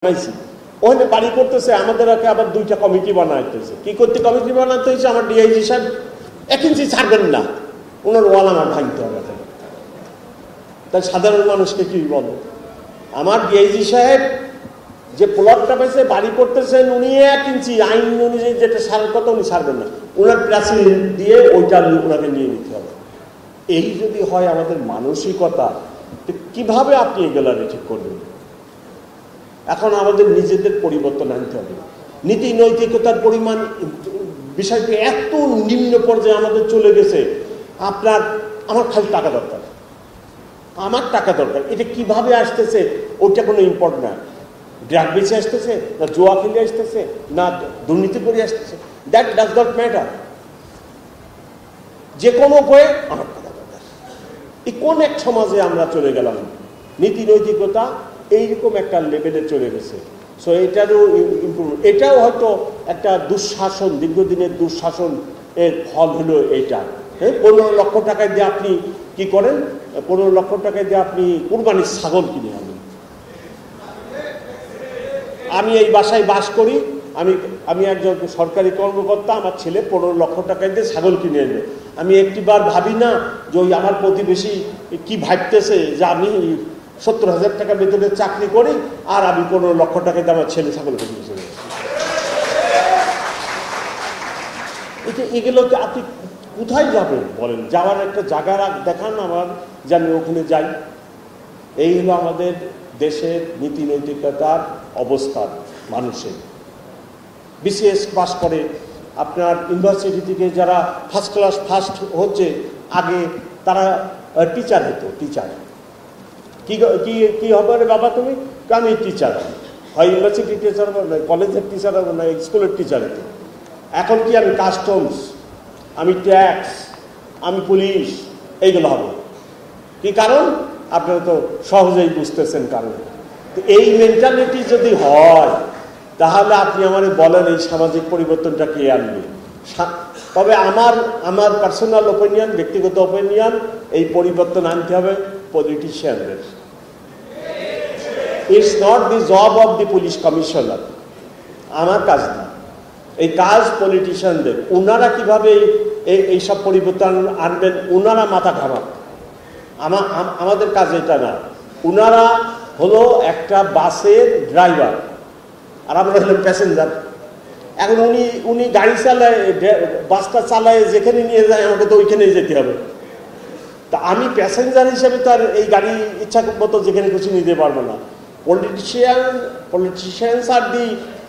বানাইছি ওখানে বাড়ি করতেছে আমাদের আবার দুইটা কমিটি বানাইতেছে। কি করতে কমিটি বানাতে হয়েছে? আমার ডিআইজি সাহেব 1 ইঞ্চি ছাড়বেন না, ওনার ওয়াল আমার ভাঙতে হবে। তাই সাধারণ মানুষকে কি বলো? আমার ডিআইজি সাহেব যে প্লটটা পাইছে বাড়ি করতেছেন, উনি 1 ইঞ্চি আইন অনুযায়ী যেটা সারার কথা উনি ছাড়বেন না, ওনার প্রেসিডেন্ট দিয়ে ওইটা ওনাকে নিয়ে নিতে হবে। এই যদি হয় আমাদের মানসিকতা, কিভাবে আপনি এগুলা ঠিক করবেন? এখন আমাদের নিজেদের পরিবর্তন আনতে হবে। নীতি নৈতিকতার পরিমাণ বিষয়টি এত নিম্ন পর্যায়ে আমাদের চলে গেছে। আমার খালি টাকা দরকার, আমার টাকা দরকার। এটা কিভাবে আসতেছে ওইটা কোনো ইম্পর্টেন্ট না। ড্রাগ বেঁচে আসতেছে, না জুয়া খেলে আসতেছে, না দুর্নীতি করে আসতেছে, দ্যাট ডাজ নট ম্যাটার। যে কোনো উপায়ে আমার টাকা দরকার। এই কোন এক সমাজে আমরা চলে গেলাম? নীতি নৈতিকতা এইরকম একটা লেভেলে চলে গেছে। সো এটারও ইম্প্রুভমেন্ট, এটাও হয়তো একটা দুঃশাসন, দীর্ঘদিনের দুঃশাসন এর ফল হলো এইটা। হ্যাঁ, 15 লক্ষ টাকা দিয়ে আপনি কি করেন? 15 লক্ষ টাকা দিয়ে আপনি কুরবানির ছাগল কিনে আনেন। আমি এই বাসায় বাস করি, আমি একজন সরকারি কর্মকর্তা, আমার ছেলে 15 লক্ষ টাকা দিয়ে ছাগল কিনে আনবে। আমি একটিবার ভাবি না যে ওই আমার প্রতিবেশী কি ভাবতেছে যে আমি 70,000 টাকা বেতনের চাকরি করি আর আমি 15 লক্ষ টাকা দিয়ে আমার ছেলে ছাগল কিনে চলে যাচ্ছি। এগুলোকে আপনি কোথায় যাবেন বলেন? যাওয়ার একটা জায়গা দেখান আমার, যে আমি ওখানে যাই। এই হলো আমাদের দেশের নীতি নৈতিকতার অবস্থান। মানুষের বিসিএস পাস করে আপনার ইউনিভার্সিটি থেকে যারা ফার্স্ট ক্লাস ফার্স্ট হচ্ছে, আগে তারা টিচার হতো। টিচার কি হবে রে বাবা তুমি? আমি টিচার, হয় ইউনিভার্সিটি টিচার হবে, না কলেজের টিচার হবে, না স্কুলের টিচার হতো। এখন কি আমি কাস্টমস, আমি ট্যাক্স, আমি পুলিশ, এইগুলো হবে। কি কারণ? আপনারা তো সহজেই বুঝতেছেন কারণ। তো এই মেন্টালিটি যদি হয়, তাহলে আপনি আমাকে বলেন এই সামাজিক পরিবর্তনটা কে আনবে? তবে আমার পার্সোনাল ওপিনিয়ন, ব্যক্তিগত ওপিনিয়ন, এই পরিবর্তন আনতে হবে পলিটিশিয়ানদের। It's not the job of the police commissioner, আমার কাজ না। এই কাজ পলিটিশিয়ানদের। ওনারা কিভাবে এইসব পরিবর্তন আনবেন, ওনারা মাথা ঘামান। আমাদের কাজ এটা না। ওনারা হলো একটা বাসের ড্রাইভার আর আমরা হলাম প্যাসেঞ্জার। এখন উনি গাড়ি চালায়, বাসটা চালায়, যেখানে নিয়ে যায় আমাকে তো ওইখানেই যেতে হবে। তা আমি প্যাসেঞ্জার হিসেবে তো আর এই গাড়ি ইচ্ছা মতো যেখানে খুশি নিতে পারবো না। পলিটিশিয়ানস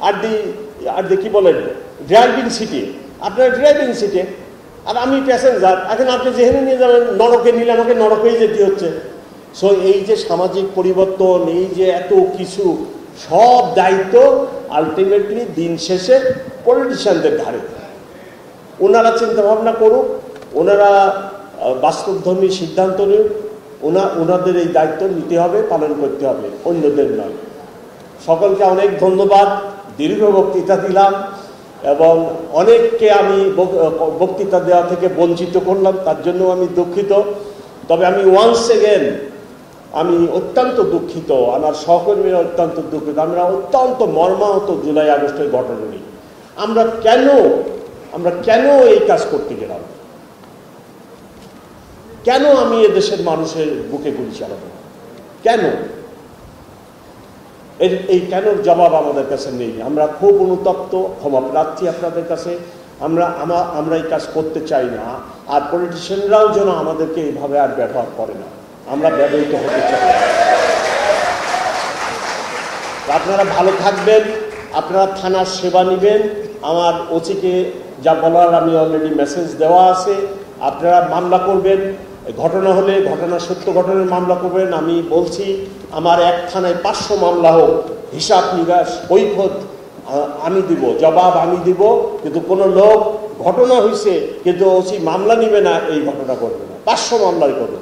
আর দি কি বলেন, ড্রাইভিং সিটে, আপনার ড্রাইভিং সিটে, আর আমি প্যাসেঞ্জার। এখন আপনি যেখানে নিয়ে যাবেন, নরকে নিলে আমাকে নরকেই যেতে হচ্ছে। সো এই যে সামাজিক পরিবর্তন, এই যে এত কিছু, সব দায়িত্ব আলটিমেটলি দিন শেষে পলিটিশিয়ানদের ঘাড়ে। ওনারা চিন্তা ভাবনা করুক, ওনারা বাস্তবধর্মী সিদ্ধান্ত নিন, ওনাদের এই দায়িত্ব নিতে হবে, পালন করতে হবে, অন্যদের নয়। সকলকে অনেক ধন্যবাদ। দীর্ঘ বক্তৃতা দিলাম এবং অনেককে আমি বক্তৃতা দেওয়া থেকে বঞ্চিত করলাম, তার জন্য আমি দুঃখিত। তবে আমি ওয়ান্স এগেন আমি অত্যন্ত দুঃখিত, আমার সহকর্মীরা অত্যন্ত দুঃখিত। আমরা অত্যন্ত মর্মাহত জুলাই আগস্টের ঘটনা নিয়ে। আমরা কেন এই কাজ করতে গেলাম? কেন আমি এদেশের মানুষের বুকে গুলি চালাবো? কেন? এই কেনর জবাব আমাদের কাছে নেই। আমরা খুব অনুতপ্ত, ক্ষমা প্রার্থী আপনাদের কাছে। আমরা এই কাজ করতে চাই না। আর পলিটিশিয়ানরাও যেন আমাদেরকে এইভাবে আর ব্যবহার করে না, আমরা ব্যবহৃত হতে চাই। আপনারা ভালো থাকবেন, আপনারা থানার সেবা নেবেন। আমার ওসিকে যা বলার আমি অলরেডি মেসেজ দেওয়া আছে। আপনারা মামলা করবেন, ঘটনা হলে ঘটনা, সত্য ঘটনার মামলা করবেন। আমি বলছি আমার এক থানায় 500 মামলা হোক, হিসাব নিকাশ কৈফিয়ত আমি দিব, জবাব আমি দিব। কিন্তু কোনো লোক ঘটনা হয়েছে কিন্তু ওসি মামলা নিবে না, এই ঘটনা করবে না। 500 মামলাই করবে,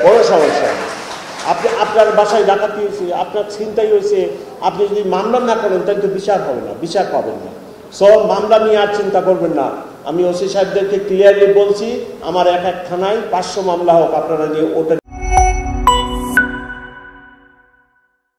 কোনো সমস্যা নেই। আপনার বাসায় ডাকাতি হয়েছে, আপনার ছিনতাই হয়েছে, আপনি যদি মামলা না করেন তাহলে তো বিচার হবে না, বিচার পাবেন না। সব মামলা নিয়ে আর চিন্তা করবেন না। আমি ওসি সাহেবদেরকে ক্লিয়ারলি বলছি, আমার এক থানায় 500 মামলা হোক, আপনারা নিয়ে ওটা